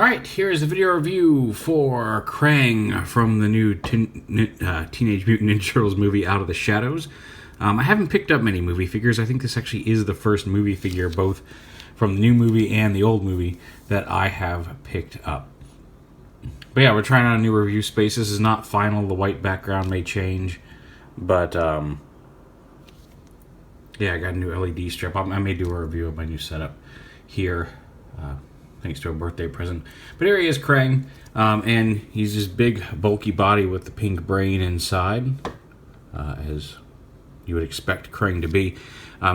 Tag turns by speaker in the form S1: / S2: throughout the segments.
S1: Alright, here's a video review for KRAANG from the new Teenage Mutant Ninja Turtles movie Out of the Shadows. I haven't picked up many movie figures. I think this actually is the first movie figure, both from the new movie and the old movie, that I have picked up. But yeah, we're trying out a new review space. This is not final. The white background may change. But, yeah, I got a new LED strip. I may do a review of my new setup here. Thanks to a birthday present. But here he is, KRAANG, and he's this big, bulky body with the pink brain inside, as you would expect KRAANG to be.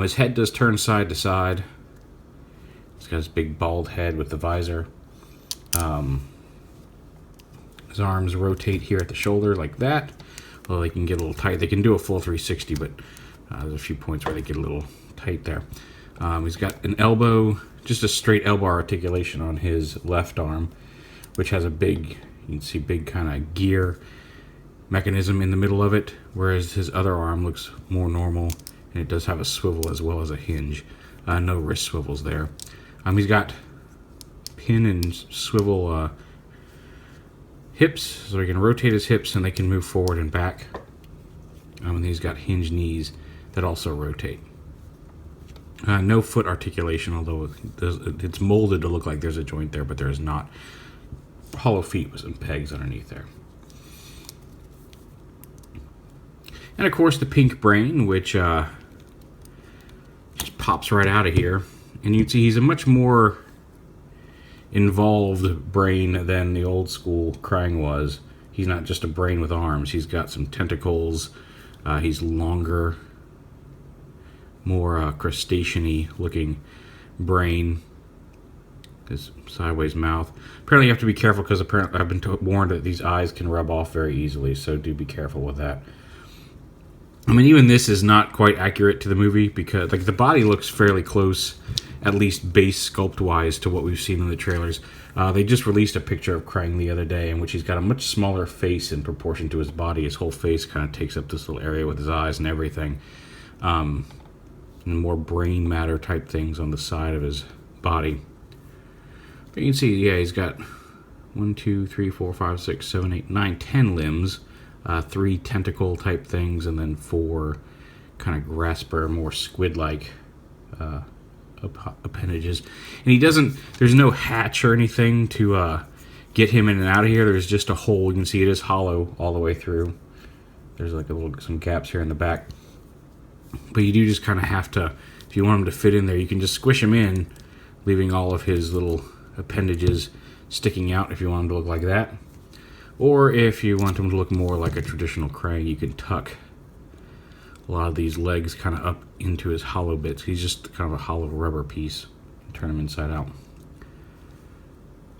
S1: His head does turn side to side. He's got his big bald head with the visor. His arms rotate here at the shoulder like that. Well, they can get a little tight. They can do a full 360, but there's a few points where they get a little tight there. He's got an elbow, just a straight elbow articulation on his left arm, which has a big, you can see big kind of gear mechanism in the middle of it, whereas his other arm looks more normal, and it does have a swivel as well as a hinge. No wrist swivels there. He's got pin and swivel hips, so he can rotate his hips and they can move forward and back. And he's got hinge knees that also rotate. No foot articulation, although it's molded to look like there's a joint there, but there is not. Hollow feet with some pegs underneath there. And of course the pink brain, which just pops right out of here. And you can see he's a much more involved brain than the old school KRAANG was. He's not just a brain with arms. He's got some tentacles. He's longer, more crustacean-y looking brain. His sideways mouth. Apparently you have to be careful because apparently I've been warned that these eyes can rub off very easily, so do be careful with that. I mean, even this is not quite accurate to the movie because like the body looks fairly close, at least base sculpt-wise, to what we've seen in the trailers. They just released a picture of KRAANG the other day in which he's got a much smaller face in proportion to his body. His whole face kind of takes up this little area with his eyes and everything. And more brain matter type things on the side of his body. But you can see, yeah, he's got 1, 2, 3, 4, 5, 6, 7, 8, 9, 10 limbs. 3 tentacle type things, and then 4 kind of grasper, more squid-like appendages. And he doesn't, there's no hatch or anything to get him in and out of here. There's just a hole. You can see it is hollow all the way through. There's like some gaps here in the back. But you do just kind of have to, if you want him to fit in there, you can just squish him in, leaving all of his little appendages sticking out if you want him to look like that. Or if you want him to look more like a traditional KRAANG, you can tuck a lot of these legs kind of up into his hollow bits. He's just kind of a hollow rubber piece. Turn him inside out.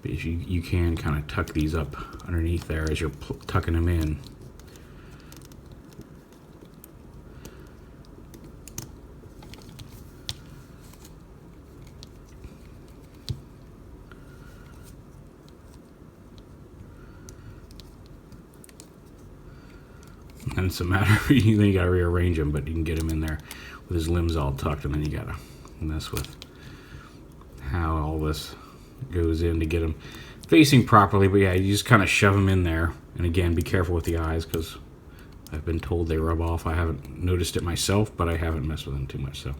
S1: But if you can kind of tuck these up underneath there as you're tucking them in. And it's a matter of, then you gotta rearrange him, but you can get him in there with his limbs all tucked, and then you gotta mess with how all this goes in to get him facing properly. But yeah, you just kind of shove him in there, and again, be careful with the eyes because I've been told they rub off. I haven't noticed it myself, but I haven't messed with him too much. So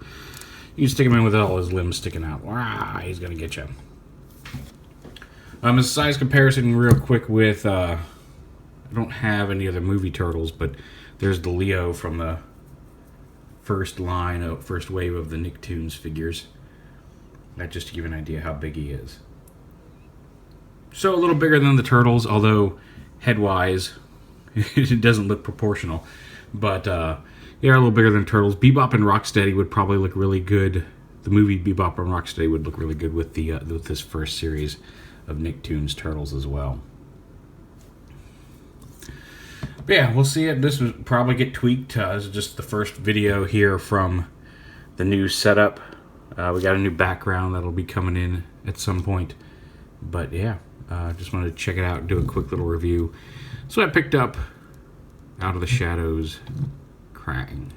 S1: you can stick him in with all his limbs sticking out. Wow, he's gonna get you. A size comparison real quick with I don't have any other movie turtles, but there's the Leo from the first wave of the Nicktoons figures. That just to give you an idea how big he is. So a little bigger than the turtles, although head-wise it doesn't look proportional. But yeah, a little bigger than turtles. Bebop and Rocksteady would probably look really good. The movie Bebop and Rocksteady would look really good with with this first series of Nicktoons turtles as well. But yeah, we'll see it. This will probably get tweaked. This is just the first video here from the new setup. We got a new background that'll be coming in at some point. But yeah, just wanted to check it out and do a quick little review. So I picked up Out of the Shadows KRAANG.